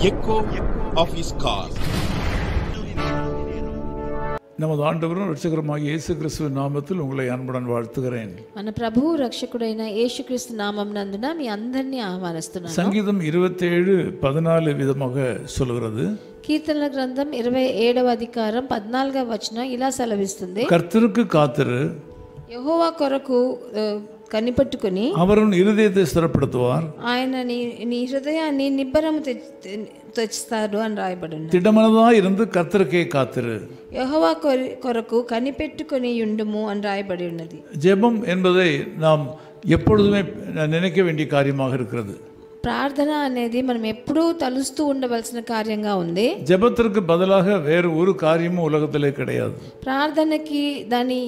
echo of his call. நமது ஆண்டவரும் இரட்சகருமாகிய இயேசு கிறிஸ்துவின் நாமத்தில் உங்களை அன்புடன் வாழ்த்துகிறேன். మన ప్రభువు రక్షకుడైన యేసుక్రీస్తు నామమునందున మీ అందరిని ఆహ్వానిస్తున్నాను. సంగీతం 27:14 విధமாக சொல்கிறது. కీర్తనల గ్రంథం 27వ అధ్యాయం 14వ వచనం ఇలా సెలవిస్తుంది. కర్తருக்கு కాతిరు, యెహోవా కొరకు కనిపెట్టుకొని அவரின் இருதயத்தை స్థిరப்படுத்துவார், ఆయన నీ హృదయాన్ని నిబ్బరము తెచ్చుతారు అని రాయబడి ఉంది. திடமனதாய் இருந்து கர்த்தருக்கே காத்திரு, యెహోవా కొరకు కనిపెట్టుకొని యుండుము అని రాయబడి ఉన్నది. ஜெபம் என்பதை நாம் எப்பொழுதுமே நினைக்க வேண்டிய காரியமாக இருக்கிறது. ప్రార్థన అనేది మనం ఎప్పుడూ తలుస్తూ ఉండవలసిన కార్యంగా ఉంది. ஜெபத்திற்கு பதிலாக வேறு ஒரு காரியமும் உலகத்திலே கிடையாது. ప్రార్థనకి దాన్ని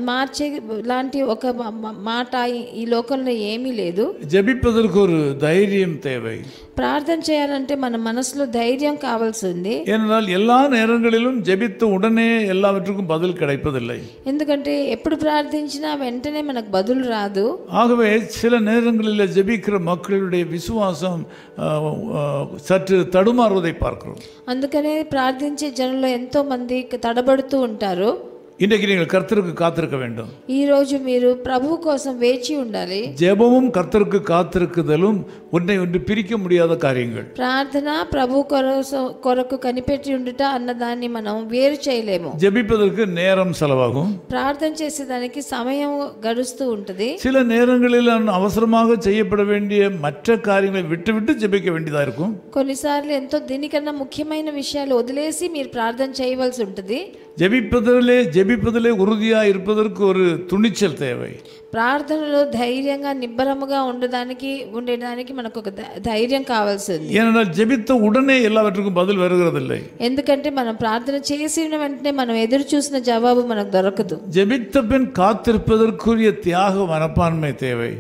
మార్చే లాంటి ఒక మాట ఈ లోకంలో ఏమీ లేదు. ஜெபிப்பதற்கு ஒரு தைரியம் தேவை. ప్రార్థన చేయాలంటే మన మనసులో ధైర్యం కావాల్సి ఉంది. ஏனென்றால் எல்லா நேரங்களிலும் ஜெபித்த உடனே எல்லாவற்றுக்கும் பதில் கிடைப்பதில்லை. ఎందుకంటే ఎప్పుడు ప్రార్థించినా వెంటనే మనకు బదులు రాదు. ஆகவே சில நேரங்களில் ஜெபிக்கிற மக்களுடைய விசுவாசம் சற்று தடுமாறுவதை பார்க்கிறோம். అందుకనే ప్రార్థించే జనంలో ఎంతో మంది తడబడుతూ ఉంటారు. இன்றைக்கு நீங்கள் கர்த்தருக்கு காத்திருக்க வேண்டும். ఈ రోజు మీరు ప్రభువు కోసం వేచి ఉండాలి. ஜெபமும் கர்த்தருக்கு காத்திருக்குதலும் ஒன்று பிரிக்க முடியாத காரியங்கள். ప్రార్థన ప్రభు కొరకు కనిపెట్టి ఉండుట అన్నదాన్ని మనం వేరు చేయలేము. ஜெபிப்பதற்கு நேரம் செலவாகும். ప్రార్థన చేసేదానికి సమయం గడుస్తూ ఉంటుంది. சில நேரங்களில் அவசரமாக செய்யப்பட வேண்டிய மற்ற காரியங்களை விட்டு ஜெபிக்க வேண்டியதாக இருக்கும். కొన్నిసార్లు ఎంతో దీనికన్నా ముఖ్యమైన విషయాలు వదిలేసి మీరు ప్రార్థన చేయవలసి ఉంటుంది. ஜெபிப்பதிலே உறுதியாக இருப்பதற்கு ஒரு துணிச்சல் தேவை. ప్రార్థనలో ధైర్యంగా నిబ్బరముగా ఉండడానికి మనకు ఒక ధైర్యం కావాల్సింది. ஏனென்றால் ஜெபித்த உடனே எல்லாவற்றுக்கும் பதில் வருகிறதில்லை. ఎందుకంటే మనం ప్రార్థన చేసిన వెంటనే మనం ఎదురు చూసిన జవాబు మనకు దొరకదు. ஜெபித்த பின் காத்திருப்பதற்குரிய தியாக மனப்பான்மை தேவை.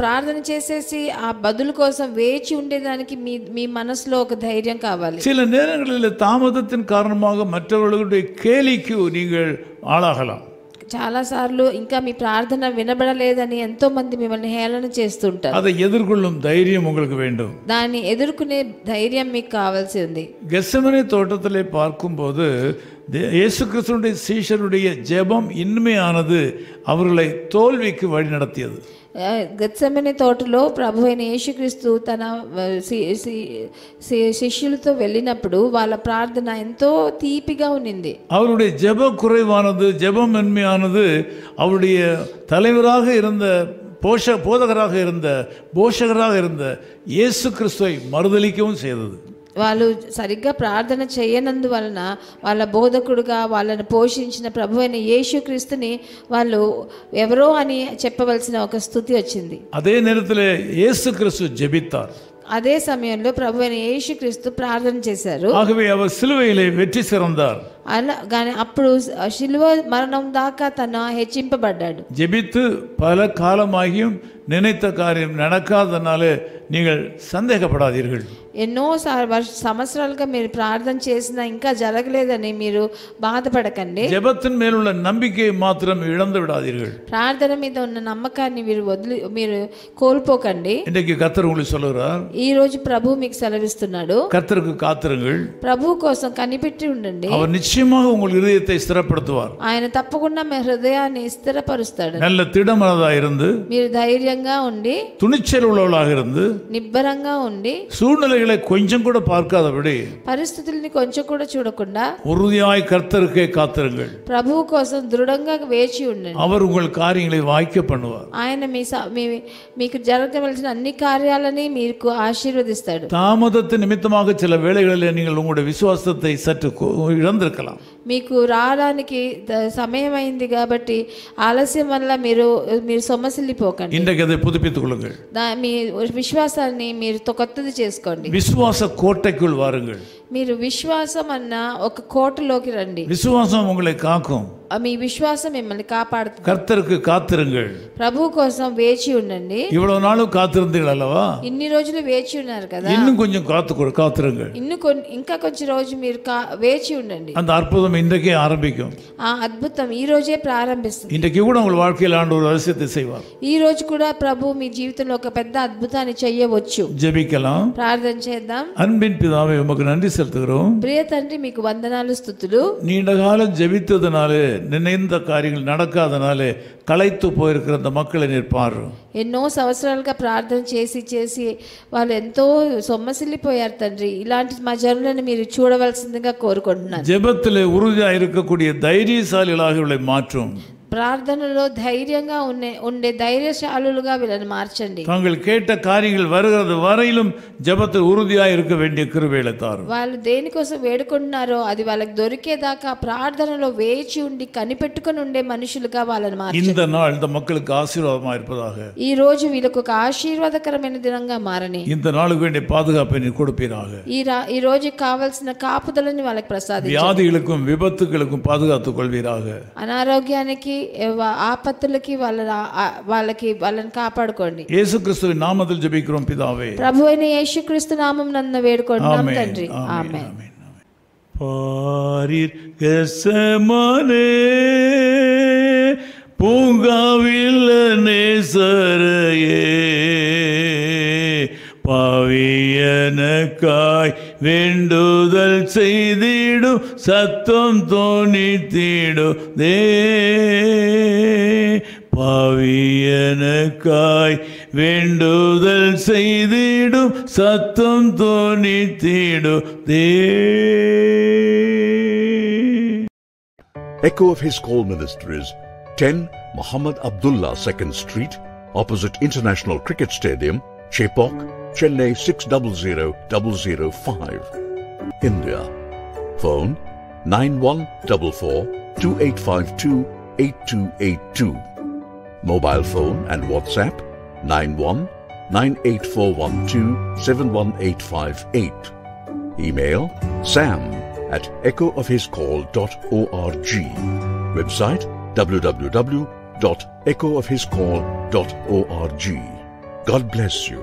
ప్రార్థన చేసేసి ఆ బదులు కోసం వేచి ఉండేదానికి మీ మనసులో ఒక ధైర్యం కావాలి. சில நேரங்களில் தாமதத்தின் காரணமாக மற்றவர்களுடைய கேலிக்கு நீங்கள் ஆளாகலாம். చాలా సార్లు ఇంకా మీ ప్రార్థన వినబడలేదని ఎంతో మంది మిమ్మల్ని హేళన చేస్తుంటారు. அதை எதிர்கொள்ளும் தைரியம் உங்களுக்கு வேண்டும். దాన్ని ఎదుర్కొనే ధైర్యం మీకు కావాల్సి ఉంది. கெத்செமனே தோட்டத்திலே பார்க்கும்போது இயேசு கிறிஸ்துவினுடைய சீஷருடைய ஜெபம் இன்மையானது அவர்களை தோல்விக்கு வழி நடத்தியது. గెత్సెమనే తోటలో ప్రభు అయిన యేసుక్రీస్తు తన శిష్యులతో వెళ్ళినప్పుడు వాళ్ళ ప్రార్థన ఎంతో తీపిగా ఉన్నింది. அவருடைய ஜெப குறைவானது, ஜெபம் மென்மையானது அவருடைய தலைவராக இருந்த போதகராக இருந்த இயேசு கிறிஸ்துவை மறுதலிக்கவும் செய்தது. వాళ్ళు సరిగ్గా ప్రార్థన చేయనందువలన వాళ్ళ బోధకుడుగా వాళ్ళని పోషించిన ప్రభు అయిన యేసుక్రీస్తుని వాళ్ళు ఎవరో అని చెప్పవలసిన ఒక స్థితి వచ్చింది. అదే நேரத்திலே இயேசு கிறிஸ்து ஜெபித்தார். అదే సమయంలో ప్రభు అయిన యేసుక్రీస్తు ప్రార్థన చేశారు. ஆகவே அவர் சிலுவையிலே வெற்றி சிறந்தார். కానీ అప్పుడు శిలువ మరణం దాకా తను హెచ్చింపబడ్డాడు. ஜெபித்து பல காலமாகியும் நினைத்த காரியம் நடக்காதனால நீங்கள் சந்தேகப்படாதீர்கள். ఎన్నో సంవత్సరాలుగా మీరు ప్రార్థన చేసినా ఇంకా జరగలేదని మీరు బాధపడకండి. ஜெபத்தின் மேலுள்ள நம்பிக்கையை மாத்திரம் இழந்து விடாதீர்கள். ప్రార్థన మీద ఉన్న నమ్మకాన్ని మీరు కోల్పోకండి. இன்றைக்கு கர்த்தர் உங்களுக்கு சொல்லுகிறார், ఈ రోజు ప్రభు మీకు సెలవిస్తున్నాడు, கர்த்தருக்கு காத்திருங்கள். ప్రభు కోసం కనిపెట్టి ఉండండి. அவர் நிச்சயமாக உங்கள் இதயத்தை ஸ்திரப்படுத்துவார். ఆయన తప్పకుండా మీ హృదయాన్ని స్థిరపరుస్తాడు. நல்ல திடமனதாக இருந்து, మీరు ధైర్యంగా ఉండి, துணிச்சல் உள்ளவர்களாக இருந்து, నిబ్బరంగా ఉండి, சூழ்நிலைகளை கொஞ்சம் கூட பார்க்காதபடி, పరిస్థితుల్ని కొంచెం కూడా చూడకుండా உறுதியாய் கர்த்தருக்கே காத்திருங்கள். ప్రభువు కోసం దృఢంగా వేచి ఉండండి. அவர் உங்கள் காரியங்களை வாய்க்க பண்ணுவார். ఆయన మీకు జరగవలసిన అన్ని కార్యాలని మీకు ఆశీర్వదిస్తాడు. தாமதத்து நிமித்தமாக சில வேளைகளில் நீங்கள் உங்களுடைய விசுவாசத்தை சற்று இழந்திருக்கலாம். మీకు రావడానికి సమయం అయింది కాబట్టి ఆలస్యం వల్ల మీరు సొమ్మసిల్లిపోకండి. இன்றைக்கு அதை புதுப்பித்துக் கொள்ளுங்கள். మీ విశ్వాసాన్ని మీరు కొత్తది చేసుకోండి. விசுவாச கோட்டைக்குள் வாருங்கள். మీరు విశ్వాసం అన్న ఒక కోటలోకి రండి. விசுவாசம் உங்களை காக்கும். మీ విశ్వాసం మిమ్మల్ని కాపాడుతుంది. கர்த்தருக்கு காத்திருங்கள். ప్రభు కోసం వేచి ఉండండి. இவ்வளவு நாளும் காத்திருந்தீர்கள் அல்லவா? ఇన్ని రోజులు వేచి ఉన్నారు కదా. இன்னும் கொஞ்சம் காத்திருங்கள். ఇంకా కొంచెం రోజు మీరు వేచి ఉండండి. அந்த அற்புதம் இன்றைக்கே ஆரம்பிக்கும். ఆ అద్భుతం ఈ రోజే ప్రారంభిస్తుంది. இன்றைக்கு கூட உங்கள் வாழ்க்கையில் ஆண்டவர் அதிசயத்தை செய்வார். ఈ రోజు కూడా ప్రభు మీ జీవితంలో ఒక పెద్ద అద్భుతాన్ని చేయవచ్చు. ஜெபிக்கலாம். ప్రార్థన చేద్దాం. அன்பின் பிதாவே உமக்கு நன்றி செலுத்துகிறோம். ప్రియ తండ్రి మీకు వందనాలు స్తుతులు. நீண்ட காலம் ஜெபித்ததனாலே நினைந்த காரியங்கள் நடக்காதனாலே களைத்து போயிருக்கிற அந்த மக்களை நீர் பாரும். ఎన్నో సంవత్సరాలుగా ప్రార్థన చేసి వాళ్ళు ఎంతో సొమ్మసిల్లిపోయారు తండ్రి. ఇలాంటి మా జనులను మీరు చూడవలసిందిగా కోరుకుంటున్నాను. ஜெபத்திலே உறுதியா இருக்கக்கூடிய தைரியசாலிகளாக இவளை மாற்றும். ప్రార్థనలో ధైర్యంగా ఉండే ధైర్యశాలులుగా వీళ్ళని మార్చండి. தாங்கள் கேட்ட காரியங்கள் வருகிறது வரையிலும் ஜெபத்தில் உறுதியாக இருக்க வேண்டிய கிருபையை தாரும். వాళ్ళు దేనికోసం వేడుకుంటున్నారో అది వాళ్ళకి దొరికేదాకా ప్రార్థనలో వేచి ఉండి కనిపెట్టుకొని ఉండే మనుషులుగా వాళ్ళని మార్చండి. இந்த நாள் இந்த மக்களுக்கு ஆசீர்வாதமாக இருப்பதாக. ఈ రోజు వీళ్ళకు ఒక ఆశీర్వాదకరమైన దినంగా మారని. இந்த நாளுக்கு வேண்டிய பாதுகாப்பை நீர் கொடுப்பீராக. ఈ రోజు కావాల్సిన కాపుదలని వాళ్ళకి ప్రసాదించండి. வியாதிகளுக்கும் விபத்துகளுக்கும் பாதுகாத்துக் கொள்வீராக. అనారోగ్యానికి ఆపత్తులకి వాళ్ళని కాపాడుకోండి. యేసుక్రీస్తువిன் నామத்தில் ஜெபிக்கிறோம் பிதாவே. ప్రభువైన యేసుక్రీస్తు నామమున వేడుకుంటున్నాం తండ్రి. ఆమేన్. பாரிர் கெத்செமனே பூங்காவில் நேசரையே பாவியனக்காய் வேண்டுதல் செய்திடும் சத்தம் தோணித்திடுதே பாவியனக்காய் வேண்டுதல் செய்திடும் சத்தம் தோணித்திடுதே. Echo of His Call Ministries, 10 Muhammad Abdullah 2nd Street, opposite International Cricket Stadium, Chepauk, Chennai 600005, India. Phone 9144-2852-8282. Mobile phone and WhatsApp 91-98412-71858. Email sam@echoofhiscall.org. Website www.echoofhiscall.org. God bless you.